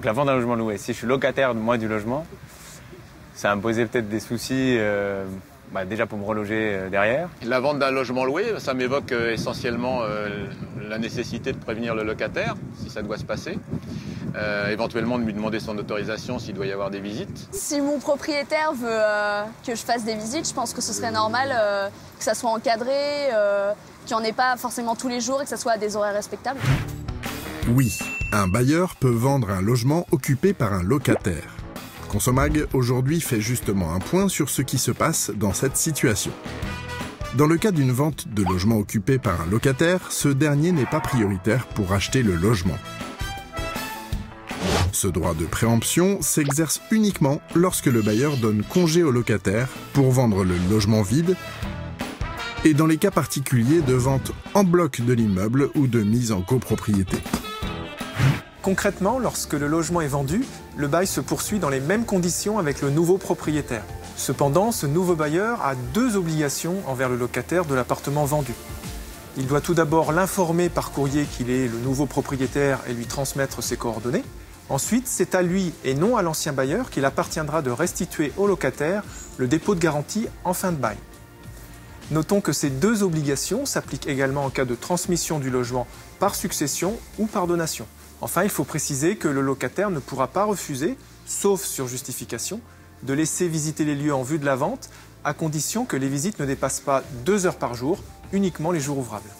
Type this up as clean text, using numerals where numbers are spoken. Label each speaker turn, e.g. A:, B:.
A: Donc la vente d'un logement loué, si je suis locataire moi du logement, ça va me poser peut-être des soucis déjà pour me reloger derrière.
B: La vente d'un logement loué, ça m'évoque essentiellement la nécessité de prévenir le locataire, si ça doit se passer. Éventuellement de lui demander son autorisation s'il doit y avoir des visites.
C: Si mon propriétaire veut que je fasse des visites, je pense que ce serait normal que ça soit encadré, qu'il n'y en ait pas forcément tous les jours et que ça soit à des horaires respectables.
D: Oui, un bailleur peut vendre un logement occupé par un locataire. Consomag aujourd'hui fait justement un point sur ce qui se passe dans cette situation. Dans le cas d'une vente de logement occupé par un locataire, ce dernier n'est pas prioritaire pour acheter le logement. Ce droit de préemption s'exerce uniquement lorsque le bailleur donne congé au locataire pour vendre le logement vide et dans les cas particuliers de vente en bloc de l'immeuble ou de mise en copropriété.
E: Concrètement, lorsque le logement est vendu, le bail se poursuit dans les mêmes conditions avec le nouveau propriétaire. Cependant, ce nouveau bailleur a deux obligations envers le locataire de l'appartement vendu. Il doit tout d'abord l'informer par courrier qu'il est le nouveau propriétaire et lui transmettre ses coordonnées. Ensuite, c'est à lui et non à l'ancien bailleur qu'il appartiendra de restituer au locataire le dépôt de garantie en fin de bail. Notons que ces deux obligations s'appliquent également en cas de transmission du logement par succession ou par donation. Enfin, il faut préciser que le locataire ne pourra pas refuser, sauf sur justification, de laisser visiter les lieux en vue de la vente, à condition que les visites ne dépassent pas 2 heures par jour, uniquement les jours ouvrables.